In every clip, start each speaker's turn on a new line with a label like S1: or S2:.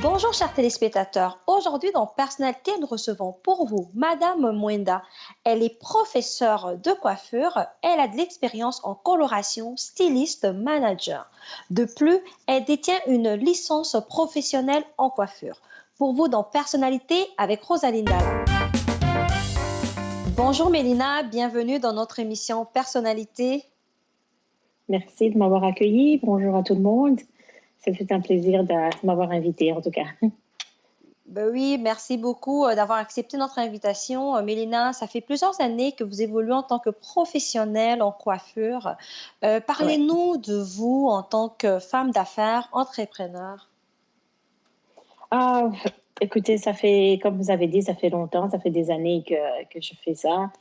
S1: Bonjour chers téléspectateurs, aujourd'hui dans Personnalité, nous recevons pour vous Madame Mwenda. Elle est professeure de coiffure, elle a de l'expérience en coloration, styliste, manager. De plus, elle détient une licence professionnelle en coiffure. Pour vous dans Personnalité avec Rosaline Dalla. Bonjour Mélina, bienvenue dans notre émission Personnalité.
S2: Merci de m'avoir accueilli. Bonjour à tout le monde. C'est un plaisir de m'avoir invité en tout cas.
S1: Ben oui, merci beaucoup d'avoir accepté notre invitation. Mélina, ça fait plusieurs années que vous évoluez en tant que professionnelle en coiffure.
S2: Ouais.
S1: Parlez-nous de vous en tant que femme d'affaires, entrepreneur.
S2: Ah, écoutez, ça fait, comme vous avez dit, ça fait longtemps, ça fait des années que je fais ça.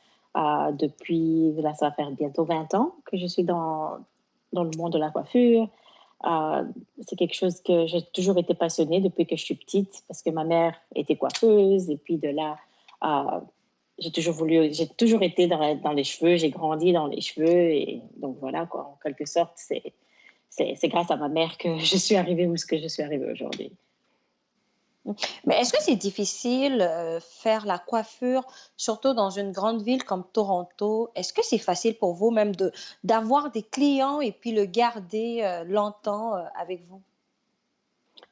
S2: Depuis, là, ça va faire bientôt 20 ans que je suis dans le monde de la coiffure. Euh, c'est quelque chose que j'ai toujours été passionnée depuis que je suis petite parce que ma mère était coiffeuse et puis de là, euh, j'ai toujours été dans les cheveux, j'ai grandi dans les cheveux et donc voilà quoi, en quelque sorte, c'est grâce à ma mère que je suis arrivée où ce que je suis arrivée aujourd'hui.
S1: Mais est-ce que c'est difficile faire la coiffure, surtout dans une grande ville comme Toronto? Est-ce que c'est facile pour vous même d'avoir des clients et puis le garder longtemps avec vous?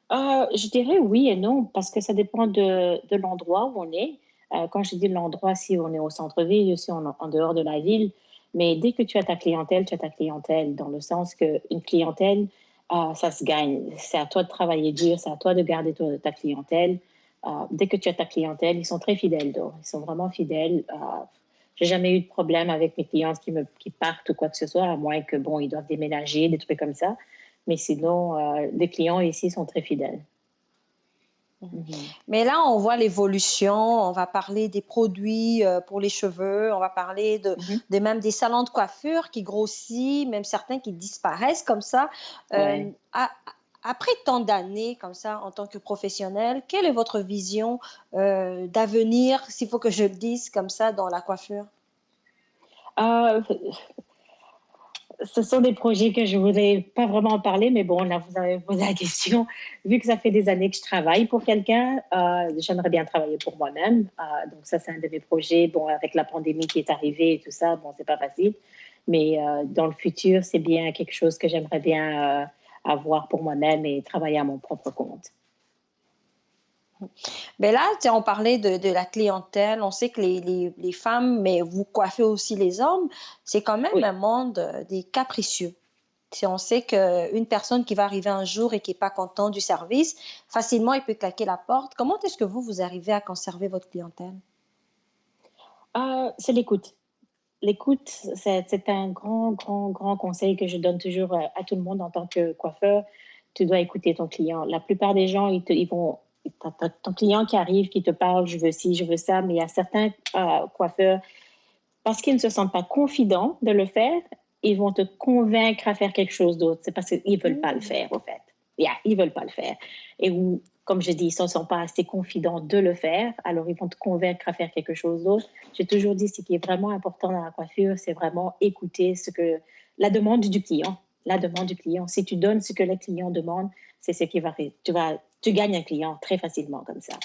S2: Je dirais oui et non, parce que ça dépend de l'endroit où on est. Quand je dis l'endroit, si on est au centre-ville, si on est en dehors de la ville, mais dès que tu as ta clientèle, tu as ta clientèle, dans le sens qu'une clientèle, ça se gagne. C'est à toi de travailler dur, c'est à toi de garder ta clientèle. Dès que tu as ta clientèle, ils sont très fidèles, donc. Ils sont vraiment fidèles. J'ai jamais eu de problème avec mes clientes qui partent ou quoi que ce soit, à moins que, bon, ils doivent déménager, des trucs comme ça. Mais sinon, les clients ici sont très fidèles. Mhm.
S1: Mais là, on voit l'évolution. On va parler des produits pour les cheveux. On va parler
S2: Mhm.
S1: même des salons de coiffure qui grossissent, même certains qui disparaissent comme ça. Euh,
S2: Ouais.
S1: a- Après tant d'années comme ça en tant que professionnel, quelle est votre vision d'avenir, s'il faut que je le dise comme ça, dans la coiffure?
S2: Euh, Ce sont des projets que je voudrais pas vraiment en parler, mais bon, là, vous avez posé la question. Vu que ça fait des années que je travaille pour quelqu'un, j'aimerais bien travailler pour moi-même. Donc ça, c'est un de mes projets. Bon, avec la pandémie qui est arrivée et tout ça, bon, c'est pas facile. Mais dans le futur, c'est bien quelque chose que j'aimerais bien avoir pour moi-même et travailler à mon propre compte.
S1: Ben là, tu sais, on parlait de la clientèle. On sait que les femmes, mais vous coiffez aussi les hommes, c'est quand même un
S2: Oui.
S1: monde des capricieux. Si on sait qu'une personne qui va arriver un jour et qui n'est pas content du service, facilement, il peut claquer la porte. Comment est-ce que vous arrivez à conserver votre clientèle?
S2: C'est l'écoute. L'écoute, c'est un grand, grand, grand conseil que je donne toujours à tout le monde en tant que coiffeur. Tu dois écouter ton client. La plupart des gens, ils vont, t'as ton client qui arrive, qui te parle, je veux ci, je veux ça, mais il y a certains coiffeurs, parce qu'ils ne se sentent pas confidents de le faire, ils vont te convaincre à faire quelque chose d'autre. C'est parce qu'ils ne veulent pas le
S1: Hmm.
S2: faire, au fait. Yeah, ils ne veulent pas le faire. Et où, comme je dis, ils ne sont pas assez confidents de le faire, alors ils vont te convaincre à faire quelque chose d'autre. J'ai toujours dit, ce qui est vraiment important dans la coiffure, c'est vraiment écouter la demande du client. La demande du client. Si tu donnes ce que le client demande, c'est ce qui va, tu gagnes un client très facilement comme ça.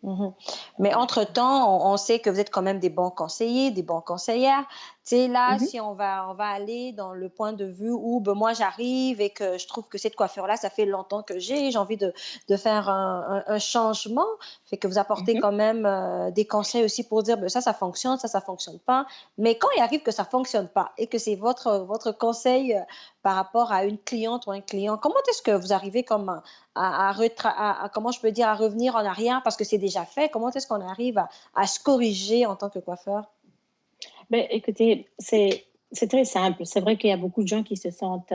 S1: Mhm. Mais entre-temps, on sait que vous êtes quand même des bons conseillers, des bons conseillères. Tu sais, là,
S2: Mhm,
S1: si on va aller dans le point de vue où ben, moi j'arrive et que je trouve que cette coiffure-là, ça fait longtemps que j'ai envie de faire un changement, fait que vous apportez
S2: mhm.
S1: quand même des conseils aussi pour dire ben, ça fonctionne, ça fonctionne pas. Mais quand il arrive que ça fonctionne pas et que c'est votre conseil par rapport à une cliente ou un client, comment est-ce que vous arrivez comme comment je peux dire, à revenir en arrière parce que c'est déjà fait? Comment est-ce qu'on arrive à se corriger en tant que coiffeur?
S2: Ben, écoutez, c'est très simple. C'est vrai qu'il y a beaucoup de gens qui se sentent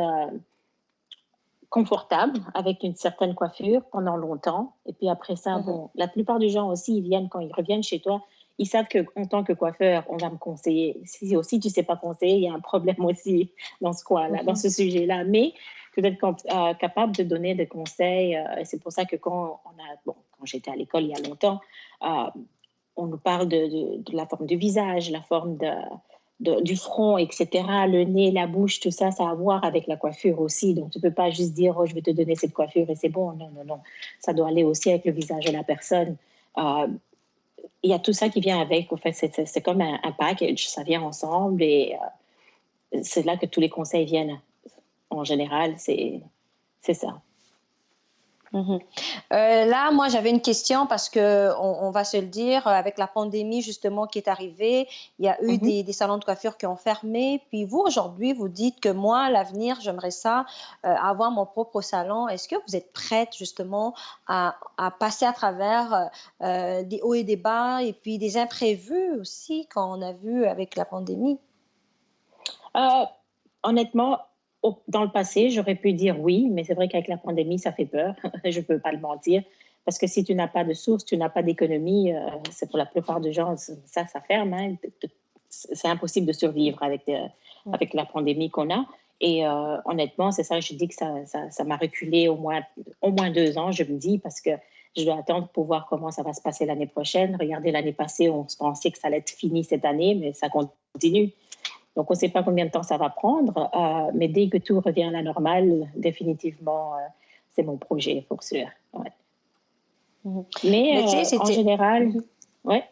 S2: confortables avec une certaine coiffure pendant longtemps. Et puis après ça,
S1: Mhm,
S2: bon, la plupart des gens aussi, ils viennent quand ils reviennent chez toi, ils savent qu'en tant que coiffeur, on va me conseiller. Si aussi tu ne sais pas conseiller, il y a un problème aussi dans ce coin-là, dans
S1: mhm,
S2: ce sujet-là. Mais tu dois être capable de donner des conseils. Et c'est pour ça que quand j'étais à l'école il y a longtemps, euh, on nous parle de la forme du visage, la forme du front, etc. Le nez, la bouche, tout ça, ça a à voir avec la coiffure aussi. Donc, tu ne peux pas juste dire, oh, je vais te donner cette coiffure et c'est bon. Non, non, non. Ça doit aller aussi avec le visage de la personne. Euh, il y a tout ça qui vient avec. En fait, c'est comme un package. Ça vient ensemble et c'est là que tous les conseils viennent. En général, c'est ça.
S1: Mhm. Là, moi, j'avais une question parce que on va se le dire, avec la pandémie justement qui est arrivée, il y a eu
S2: Mhm.
S1: des salons de coiffure qui ont fermé. Puis vous, aujourd'hui, vous dites que moi, à l'avenir, j'aimerais ça, avoir mon propre salon. Est-ce que vous êtes prête justement à passer à travers des hauts et des bas et puis des imprévus aussi qu'on a vu avec la pandémie?
S2: Euh, honnêtement, dans le passé, j'aurais pu dire oui, mais c'est vrai qu'avec la pandémie, ça fait peur. Je ne peux pas le mentir. Parce que si tu n'as pas de source, tu n'as pas d'économie, c'est pour la plupart des gens, ça ferme. Hein. C'est impossible de survivre avec la pandémie qu'on a. Et honnêtement, c'est ça, je dis que ça m'a reculé au moins 2 ans, je me dis, parce que je dois attendre pour voir comment ça va se passer l'année prochaine. Regardez, l'année passée, on pensait que ça allait être fini cette année, mais ça continue. Donc, on ne sait pas combien de temps ça va prendre, mais dès que tout revient à la normale, définitivement, c'est mon projet, pour sûr. Ouais.
S1: Mhm.
S2: Mais
S1: Mais tu sais,
S2: en
S1: c'était...
S2: général,
S1: Mhm.
S2: ouais.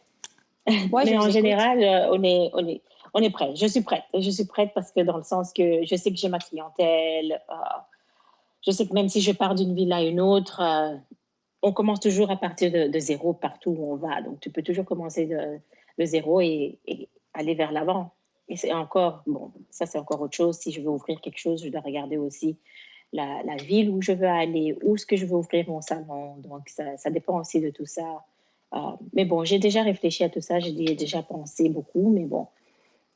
S1: Ouais, je
S2: Mais
S1: vous
S2: en
S1: écoute.
S2: général, on est prêt. Je suis prête. Je suis prête parce que dans le sens que je sais que j'ai ma clientèle. Je sais que même si je pars d'une ville à une autre, on commence toujours à partir de zéro partout où on va. Donc, tu peux toujours commencer de zéro et aller vers l'avant. Et c'est encore, bon, ça c'est encore autre chose. Si je veux ouvrir quelque chose, je dois regarder aussi la ville où je veux aller, où est-ce que je veux ouvrir mon salon. Donc, ça dépend aussi de tout ça. Mais bon, j'ai déjà réfléchi à tout ça, j'ai déjà pensé beaucoup, mais bon,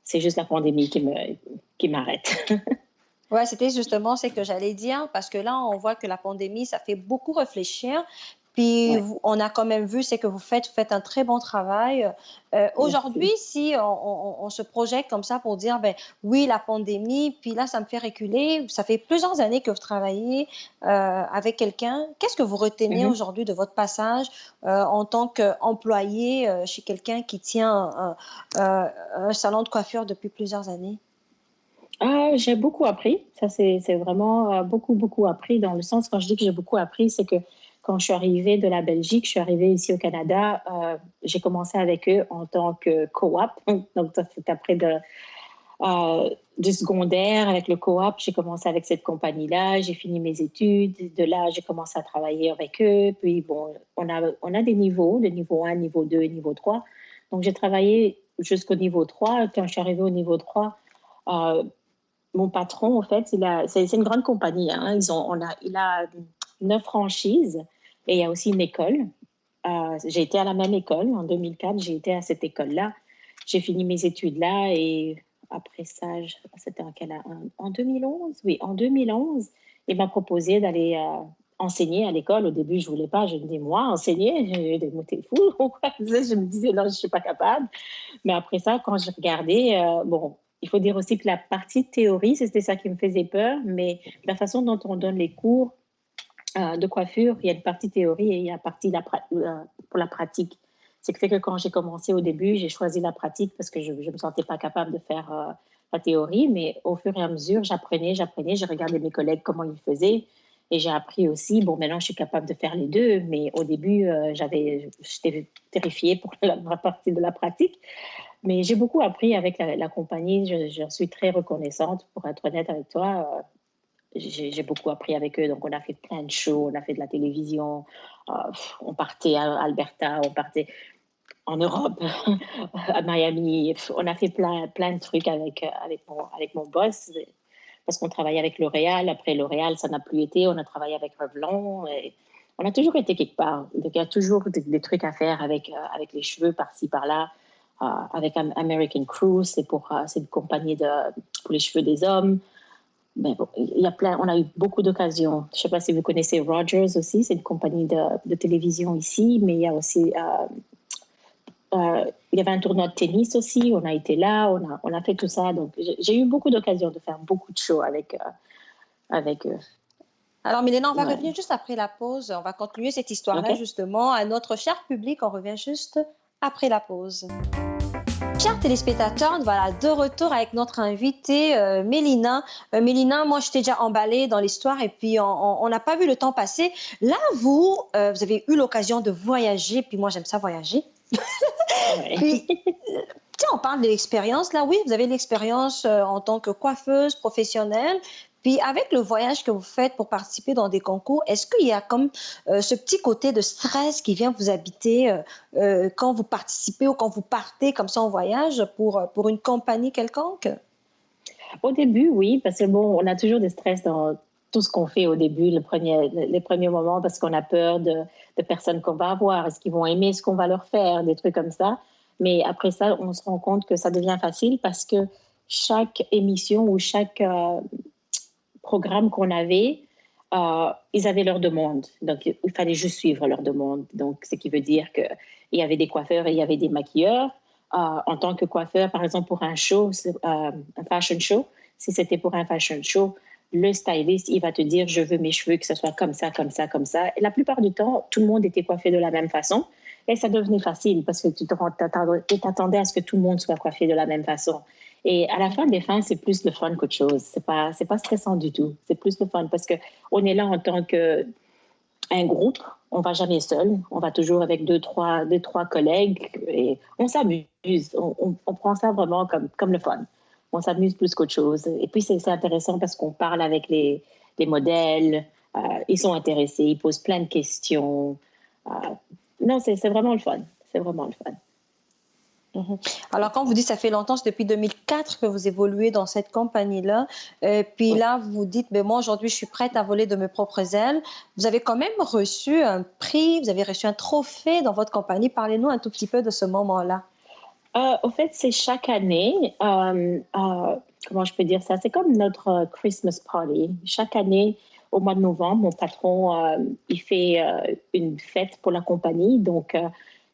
S2: c'est juste la pandémie qui m'arrête.
S1: Ouais, c'était justement ce que j'allais dire, parce que là, on voit que la pandémie, ça fait beaucoup réfléchir. Puis,
S2: Ouais,
S1: on a quand même vu ce que vous faites un très bon travail. Aujourd'hui,
S2: merci.
S1: si on se projette comme ça pour dire, ben oui, la pandémie, puis là, ça me fait reculer. Ça fait plusieurs années que vous travaillez avec quelqu'un. Qu'est-ce que vous retenez
S2: Mhm.
S1: aujourd'hui de votre passage en tant qu'employé chez quelqu'un qui tient un salon de coiffure depuis plusieurs années?
S2: J'ai beaucoup appris. Ça, c'est vraiment beaucoup, beaucoup appris. Dans le sens, quand je dis que j'ai beaucoup appris, c'est que quand je suis arrivée de la Belgique, je suis arrivée ici au Canada, j'ai commencé avec eux en tant que coop. Donc, ça, c'est après du secondaire avec le coop. J'ai commencé avec cette compagnie-là. J'ai fini mes études. De là, j'ai commencé à travailler avec eux. Puis, bon, on a des niveaux, de niveau 1, niveau 2 et niveau 3. Donc, j'ai travaillé jusqu'au niveau 3. Quand je suis arrivée au niveau 3, euh, mon patron, en fait, c'est une grande compagnie. Hein. Il a 9 franchises et il y a aussi une école. J'ai été à la même école en 2004. J'ai été à cette école-là. J'ai fini mes études là et après ça, c'était en 2011. Oui, en 2011, il m'a proposé d'aller enseigner à l'école. Au début, je ne voulais pas. Je me dis, moi, enseigner, t'es fou. Je me disais, non, je ne suis pas capable. Mais après ça, quand je regardais, bon, il faut dire aussi que la partie théorie, c'était ça qui me faisait peur, mais la façon dont on donne les cours de coiffure, il y a une partie théorie et il y a une partie pour la pratique. C'est que fait que quand j'ai commencé au début, j'ai choisi la pratique parce que je ne me sentais pas capable de faire la théorie, mais au fur et à mesure, j'apprenais, j'ai regardé mes collègues comment ils faisaient et j'ai appris aussi. Bon, maintenant, je suis capable de faire les deux, mais au début, j'étais terrifiée pour la partie de la pratique. Mais j'ai beaucoup appris avec la compagnie. Je suis très reconnaissante, pour être honnête avec toi. J'ai beaucoup appris avec eux. Donc, on a fait plein de shows, on a fait de la télévision. On partait à Alberta, on partait en Europe, à Miami. On a fait plein de trucs avec mon boss parce qu'on travaillait avec L'Oréal. Après L'Oréal, ça n'a plus été. On a travaillé avec Revlon. Et on a toujours été quelque part. Donc, il y a toujours des trucs à faire avec les cheveux par-ci, par-là. Avec American Crew, c'est une compagnie pour les cheveux des hommes. Mais bon, on a eu beaucoup d'occasions. Je ne sais pas si vous connaissez Rogers aussi, c'est une compagnie de télévision ici, mais il y a aussi, il y avait un tournoi de tennis aussi, on a été là, on a fait tout ça. Donc, j'ai eu beaucoup d'occasions de faire beaucoup de shows avec eux.
S1: Alors, Milena, on va
S2: Ouais.
S1: revenir juste après la pause. On va continuer cette histoire-là,
S2: OK?
S1: justement. À notre cher public, on revient juste après la pause. Chers téléspectateurs, voilà, de retour avec notre invitée Mélina. Mélina, moi, je t'ai déjà emballée dans l'histoire et puis on n'a pas vu le temps passer. Là, vous avez eu l'occasion de voyager, puis moi, j'aime ça voyager. Puis,
S2: Ouais.
S1: on parle de l'expérience. Là, oui, vous avez de l'expérience en tant que coiffeuse professionnelle. Puis, avec le voyage que vous faites pour participer dans des concours, est-ce qu'il y a comme ce petit côté de stress qui vient vous habiter quand vous participez ou quand vous partez comme ça en voyage pour une compagnie quelconque?
S2: Au début, oui, parce que bon, on a toujours des stress dans tout ce qu'on fait au début, les premiers moments, parce qu'on a peur de personnes qu'on va avoir. Est-ce qu'ils vont aimer ce qu'on va leur faire, des trucs comme ça. Mais après ça, on se rend compte que ça devient facile parce que chaque émission ou chaque programme qu'on avait, ils avaient leur demande. Donc, il fallait juste suivre leur demande. Donc, ce qui veut dire qu'il y avait des coiffeurs et il y avait des maquilleurs. En tant que coiffeur, par exemple, pour un show, un fashion show, si c'était pour un fashion show, le styliste, il va te dire, je veux mes cheveux que ce soit comme ça, comme ça, comme ça. Et la plupart du temps, tout le monde était coiffé de la même façon. Et ça devenait facile parce que tu t'attendais à ce que tout le monde soit coiffé de la même façon. Et à la fin des fins, c'est plus le fun qu'autre chose. C'est pas stressant du tout. C'est plus le fun parce que on est là en tant que un groupe. On va jamais seul. On va toujours avec deux, trois collègues et on s'amuse. On prend ça vraiment comme le fun. On s'amuse plus qu'autre chose. Et puis, c'est intéressant parce qu'on parle avec les modèles. Ils sont intéressés. Ils posent plein de questions. Euh, non, c'est vraiment le fun. C'est vraiment le fun.
S1: Mhm. Alors, quand vous dites ça fait longtemps, c'est depuis 2004 que vous évoluez dans cette compagnie-là. Puis
S2: Oui.
S1: là, vous dites, mais moi, aujourd'hui, je suis prête à voler de mes propres ailes. Vous avez quand même reçu un prix, vous avez reçu un trophée dans votre compagnie. Parlez-nous un tout petit peu de ce moment-là.
S2: Au fait, c'est chaque année. Comment je peux dire ça? C'est comme notre Christmas party. Chaque année, au mois de novembre, mon patron, il fait une fête pour la compagnie. Donc,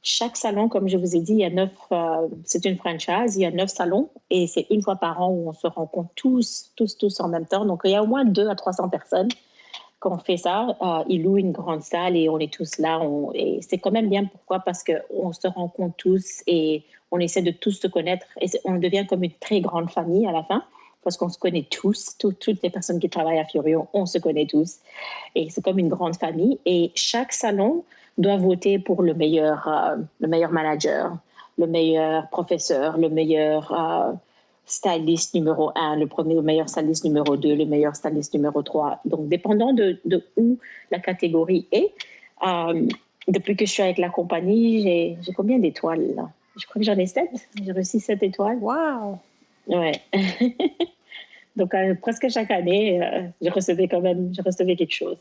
S2: chaque salon, comme je vous ai dit, il y a c'est une franchise, il y a 9 salons et c'est une fois par an où on se rencontre tous en même temps. Donc, il y a au moins 200 à 300 personnes qu'on fait ça. Ils louent une grande salle et on est tous là. Et c'est quand même bien. Pourquoi? Parce qu'on se rencontre tous et on essaie de tous se connaître. Et on devient comme une très grande famille à la fin parce qu'on se connaît tous. Toutes les personnes qui travaillent à Furion, on se connaît tous. Et c'est comme une grande famille. Et chaque salon doit voter pour le meilleur manager, le meilleur professeur, le meilleur styliste numéro 1, le meilleur styliste numéro 2, le meilleur styliste numéro 3. Donc, dépendant de où la catégorie est, depuis que je suis avec la compagnie, j'ai combien d'étoiles là? Je crois que j'en ai 7. J'ai reçu 7 étoiles.
S1: Wow!
S2: Ouais. Donc, presque chaque année, je recevais quelque chose.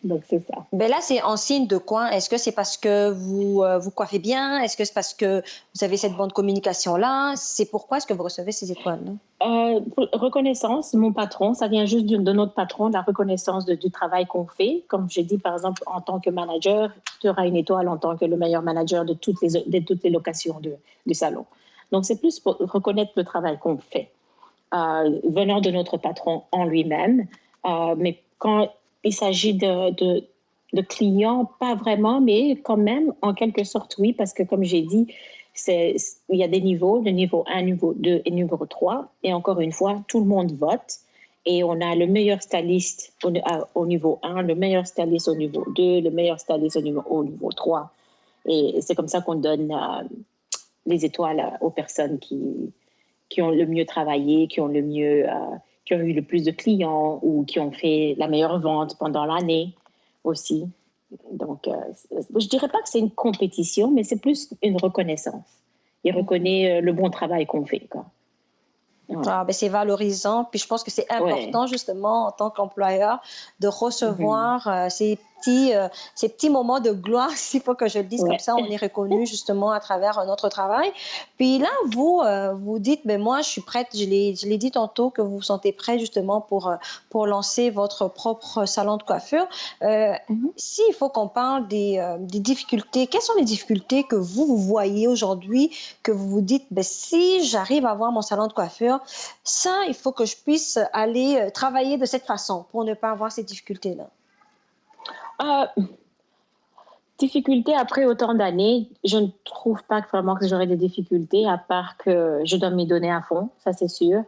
S2: Donc, c'est ça.
S1: Ben là, c'est en signe de quoi? Est-ce que c'est parce que vous coiffez bien? Est-ce que c'est parce que vous avez cette bonne communication-là? C'est pourquoi est-ce que vous recevez ces étoiles-là?
S2: Reconnaissance, mon patron, ça vient juste de notre patron, la reconnaissance du travail qu'on fait. Comme j'ai dit, par exemple, en tant que manager, tu auras une étoile en tant que le meilleur manager de toutes les locations du salon. Donc, c'est plus pour reconnaître le travail qu'on fait, venant de notre patron en lui-même. Mais quand il s'agit de clients, pas vraiment, mais quand même, en quelque sorte, oui, parce que comme j'ai dit, il y a des niveaux, le niveau 1, niveau 2 et niveau 3. Et encore une fois, tout le monde vote. Et on a le meilleur styliste au niveau 1, le meilleur styliste au niveau 2, le meilleur styliste au niveau 3. Et c'est comme ça qu'on donne les étoiles aux personnes qui ont le mieux travaillé, qui ont eu le plus de clients ou qui ont fait la meilleure vente pendant l'année aussi. Donc, je dirais pas que c'est une compétition, mais c'est plus une reconnaissance. Il reconnaît le bon travail qu'on fait, quoi. Ouais.
S1: Ah, ben c'est valorisant. Puis je pense que c'est
S2: Ouais.
S1: important justement en tant qu'employeur de
S2: Mhm.
S1: recevoir ces petits moments de gloire, s'il faut que je le dise comme
S2: Ouais.
S1: ça, on est reconnu justement à travers notre travail. Puis là, vous dites, ben moi, je suis prête, je l'ai dit tantôt que vous vous sentez prêt justement pour lancer votre propre salon de coiffure. Euh,
S2: Mhm.
S1: S'il faut qu'on parle des difficultés, quelles sont les difficultés que vous voyez aujourd'hui, que vous vous dites, ben, si j'arrive à avoir mon salon de coiffure, ça, il faut que je puisse aller travailler de cette façon pour ne pas avoir ces difficultés-là.
S2: Euh, Difficulté après autant d'années, je ne trouve pas vraiment que j'aurais des difficultés, à part que je dois m'y donner à fond, ça c'est sûr.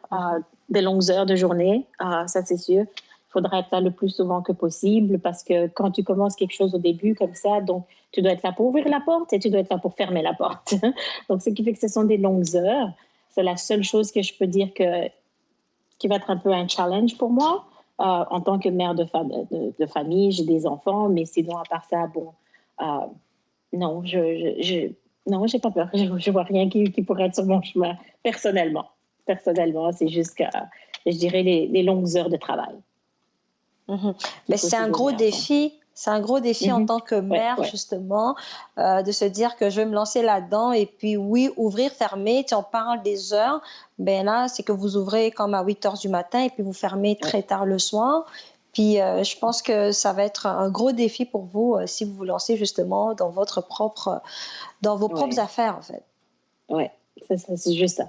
S2: Des longues heures de journée, ça c'est sûr. Il faudra être là le plus souvent que possible parce que quand tu commences quelque chose au début comme ça, donc tu dois être là pour ouvrir la porte et tu dois être là pour fermer la porte. Donc ce qui fait que ce sont des longues heures. C'est la seule chose que je peux dire qui va être un peu un challenge pour moi. En tant que mère de famille, j'ai des enfants, mais sinon à part ça, bon, euh, non, non, j'ai pas peur. Je vois rien qui pourrait être sur mon chemin, personnellement. Personnellement, c'est juste que, je dirais, les longues heures de travail.
S1: Mhm. Mais c'est un gros défi. C'est un gros défi en tant que mère, justement, de se dire que je vais me lancer là-dedans. Et puis, oui, ouvrir, fermer. Si on parle des heures, ben là, c'est que vous ouvrez comme à 8 heures du matin et puis vous fermez très tard le soir. Puis, je pense que ça va être un gros défi pour vous si vous vous lancez justement dans dans vos propres affaires, en fait.
S2: Oui, c'est juste ça.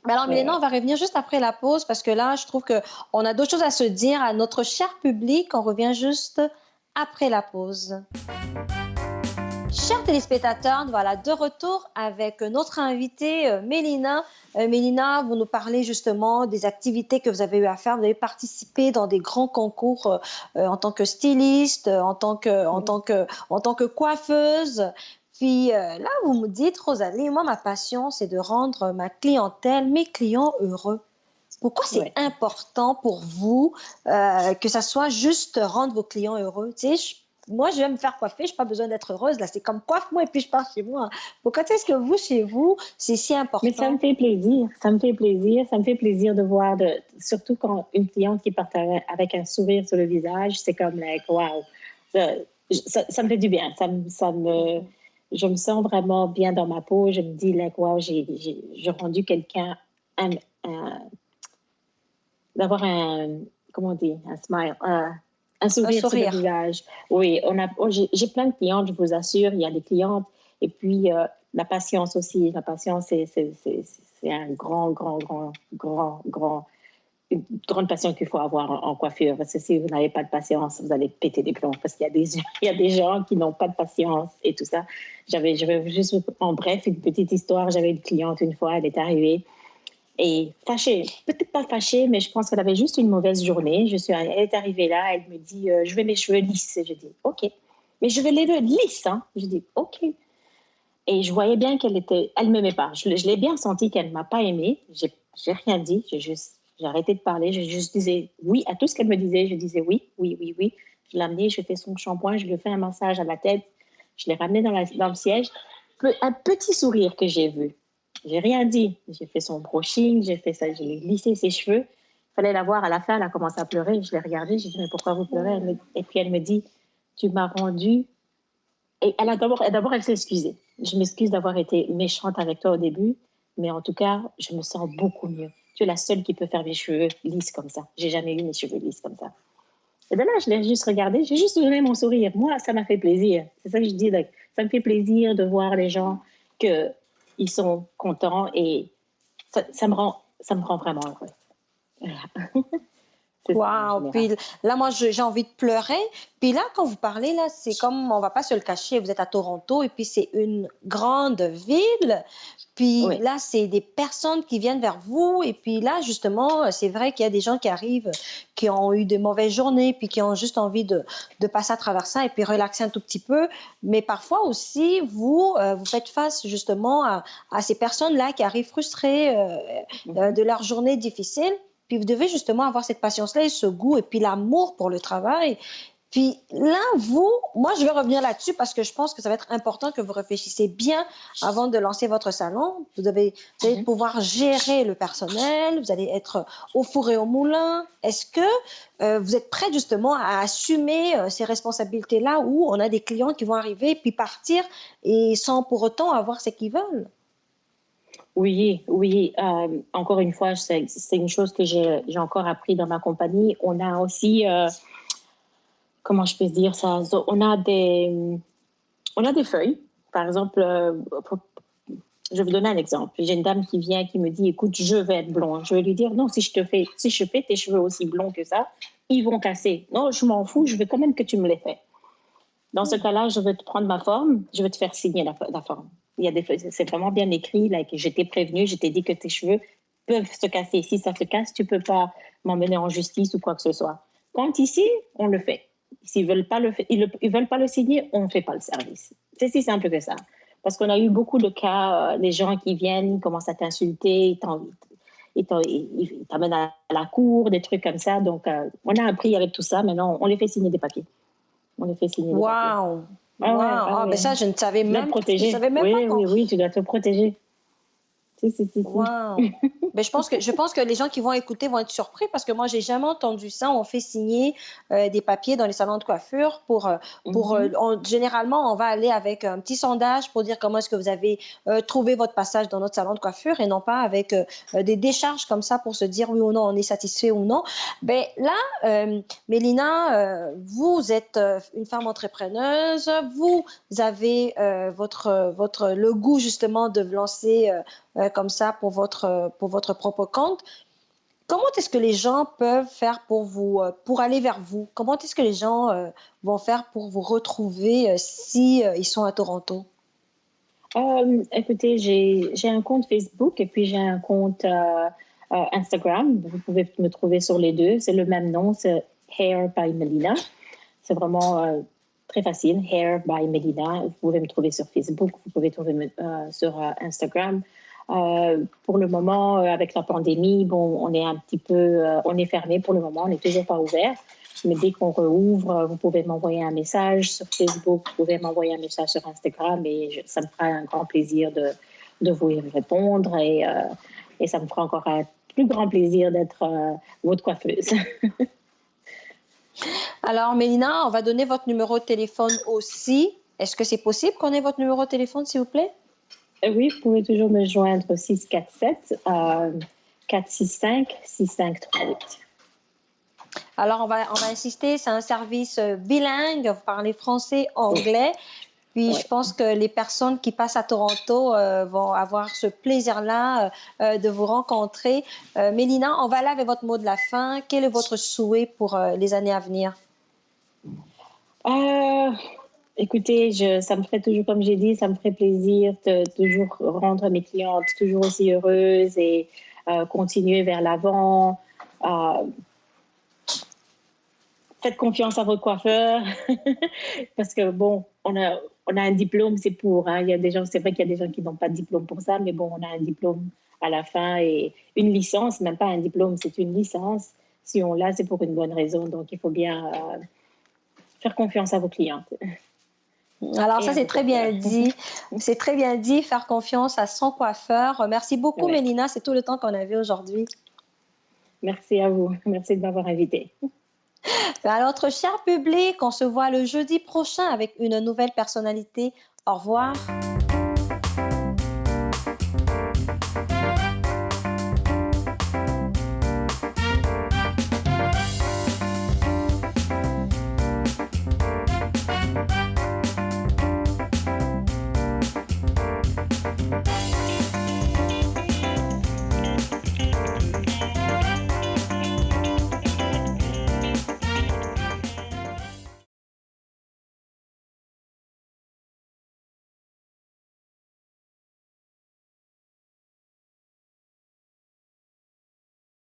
S1: Mais alors, Milena, on va revenir juste après la pause parce que là, je trouve qu'on a d'autres choses à se dire à notre cher public. On revient juste après la pause. Chers téléspectateurs, voilà, de retour avec notre invitée Mélina. Mélina, vous nous parlez justement des activités que vous avez eu à faire. Vous avez participé dans des grands concours en tant que styliste, en tant que coiffeuse. Puis là, vous me dites, Rosalie, moi, ma passion, c'est de rendre ma clientèle, mes clients heureux. Pourquoi c'est important pour vous que ça soit juste rendre vos clients heureux? Tu sais, moi, je vais me faire coiffer, je n'ai pas besoin d'être heureuse. Là, c'est comme coiffe-moi et puis je pars chez moi. Pourquoi est-ce que vous, chez vous, c'est si important?
S2: Mais ça me fait plaisir. Ça me fait plaisir. Ça me fait plaisir de voir, surtout quand une cliente qui part avec un sourire sur le visage, c'est comme, like, wow. Ça me fait du bien. Je me sens vraiment bien dans ma peau. Je me dis, like, wow, j'ai rendu quelqu'un d'avoir comment on dit, un smile, un sourire sur le visage. Oui, j'ai plein de clientes, je vous assure. Il y a des clientes. Et puis, la patience aussi. La patience, c'est un une grande passion qu'il faut avoir en coiffure. Parce que si vous n'avez pas de patience, vous allez péter des plombs. Parce qu'il y a des gens qui n'ont pas de patience et tout ça. Je vais juste, en bref, une petite histoire. J'avais une cliente une fois, elle est arrivée. Et fâchée, peut-être pas fâchée, mais je pense qu'elle avait juste une mauvaise journée. Elle est arrivée là, elle me dit, je veux mes cheveux lisses. Et je dis, OK. Mais je veux les lisses, hein. Je dis, OK. Et je voyais bien elle m'aimait pas. Je l'ai bien senti qu'elle ne m'a pas aimée. J'ai rien dit. J'ai arrêté de parler. Je juste disais oui à tout ce qu'elle me disait. Je disais oui, oui, oui, oui. Je l'ai amenée, je fais son shampoing, je lui ai fait un massage à la tête. Je l'ai ramenée dans le siège. Un petit sourire que j'ai vu. J'ai rien dit. J'ai fait son brushing, j'ai fait ça, j'ai lissé ses cheveux. Il fallait la voir à la fin, elle a commencé à pleurer. Je l'ai regardée, j'ai dit, mais pourquoi vous pleurez? Et puis elle me dit, tu m'as rendu. Et d'abord, elle s'est excusée. Je m'excuse d'avoir été méchante avec toi au début, mais en tout cas, je me sens beaucoup mieux. Tu es la seule qui peut faire mes cheveux lisses comme ça. J'ai jamais eu mes cheveux lisses comme ça. Et bien là, je l'ai juste regardé, j'ai juste donné mon sourire. Moi, ça m'a fait plaisir. C'est ça que je dis. Like, ça me fait plaisir de voir les gens qu'ils sont contents et ça me rend vraiment heureuse.
S1: Wow! Puis là, moi, j'ai envie de pleurer. Puis là, quand vous parlez, là, c'est comme, on va pas se le cacher, vous êtes à Toronto et puis c'est une grande ville. Puis là, c'est des personnes qui viennent vers vous. Et puis là, justement, c'est vrai qu'il y a des gens qui arrivent, qui ont eu de mauvaises journées, puis qui ont juste envie de passer à travers ça et puis relaxer un tout petit peu. Mais parfois aussi, vous faites face justement à ces personnes-là qui arrivent frustrées de leur journée difficile. Puis vous devez justement avoir cette patience-là et ce goût et puis l'amour pour le travail. Puis là, moi, je vais revenir là-dessus parce que je pense que ça va être important que vous réfléchissiez bien avant de lancer votre salon. Vous allez pouvoir gérer le personnel, vous allez être au four et au moulin. Est-ce que vous êtes prêt justement à assumer ces responsabilités-là où on a des clients qui vont arriver puis partir et sans pour autant avoir ce qu'ils veulent?
S2: Oui, oui. Encore une fois, c'est une chose que j'ai encore appris dans ma compagnie. On a aussi, comment je peux dire ça, on a des feuilles. Par exemple, je vais vous donner un exemple. J'ai une dame qui vient qui me dit, écoute, je vais être blonde. Je vais lui dire, non, si je fais tes cheveux aussi blonds que ça, ils vont casser. Non, je m'en fous, je veux quand même que tu me les fais. Dans ce cas-là, je veux te prendre ma forme, je veux te faire signer la forme. C'est vraiment bien écrit, là, que je t'ai prévenu, je t'ai dit que tes cheveux peuvent se casser. Si ça se casse, tu peux pas m'emmener en justice ou quoi que ce soit. Quand ici, on le fait. S'ils veulent pas ils veulent pas le signer, on ne fait pas le service. C'est si simple que ça. Parce qu'on a eu beaucoup de cas, des gens qui viennent, ils commencent à t'insulter, ils t'amènent à la cour, des trucs comme ça. Donc, on a appris avec tout ça. Maintenant, on les fait signer des papiers. On les fait signer des papiers.
S1: Waouh!
S2: Ah ouais,
S1: Waouh! Ah, ben ça, je ne savais
S2: tu dois te
S1: même, je
S2: protéger.
S1: savais même pas
S2: Oui, oui, oui, tu dois te protéger. Si.
S1: Wow. Ben, je pense que les gens qui vont écouter vont être surpris parce que moi, j'ai jamais entendu ça. On fait signer des papiers dans les salons de coiffure
S2: Mhm.
S1: généralement, on va aller avec un petit sondage pour dire comment est-ce que vous avez trouvé votre passage dans notre salon de coiffure et non pas avec des décharges comme ça pour se dire oui ou non, on est satisfait ou non. Ben là, Mélina, vous êtes une femme entrepreneuse. Vous avez le goût justement de vous lancer comme ça pour votre propre compte. Comment est-ce que les gens peuvent faire pour vous, pour aller vers vous? Comment est-ce que les gens vont faire pour vous retrouver si ils sont à Toronto?
S2: Écoutez, j'ai un compte Facebook et puis j'ai un compte Instagram. Vous pouvez me trouver sur les deux. C'est le même nom, c'est Hair by Melina. C'est vraiment très facile, Hair by Melina. Vous pouvez me trouver sur Facebook, vous pouvez trouver sur Instagram. Pour le moment, avec la pandémie, bon, on est un petit peu, on est fermé pour le moment, on n'est toujours pas ouvert. Mais dès qu'on rouvre, vous pouvez m'envoyer un message sur Facebook, vous pouvez m'envoyer un message sur Instagram et ça me fera un grand plaisir de vous y répondre et ça me fera encore un plus grand plaisir d'être votre coiffeuse.
S1: Alors, Mélina, on va donner votre numéro de téléphone aussi. Est-ce que c'est possible qu'on ait votre numéro de téléphone, s'il vous plaît?
S2: Oui, vous pouvez toujours me joindre au 647 465 6538.
S1: Alors, on va insister, c'est un service bilingue, vous parlez français, anglais. Puis,
S2: Oui.
S1: je pense que les personnes qui passent à Toronto vont avoir ce plaisir-là de vous rencontrer. Mélina, on va aller avec votre mot de la fin. Quel est votre souhait pour les années à venir?
S2: Écoutez, ça me ferait toujours, comme j'ai dit, ça me ferait plaisir de toujours rendre mes clientes toujours aussi heureuses et continuer vers l'avant. Euh, Faites confiance à votre coiffeur parce que bon, on a un diplôme, c'est pour. Hein, il y a des gens, c'est vrai qu'il y a des gens qui n'ont pas de diplôme pour ça, mais bon, on a un diplôme à la fin et une licence, même pas un diplôme, c'est une licence. Si on l'a, c'est pour une bonne raison. Donc, il faut bien faire confiance à vos clientes.
S1: Alors
S2: Et
S1: ça,
S2: à
S1: c'est
S2: vos
S1: très bien
S2: coiffeurs.
S1: dit. C'est très bien dit, faire confiance à son coiffeur. Merci beaucoup,
S2: Ouais.
S1: Mélina. C'est tout le temps qu'on avait aujourd'hui.
S2: Merci à vous. Merci de m'avoir invité.
S1: À notre cher public, on se voit le jeudi prochain avec une nouvelle personnalité. Au revoir.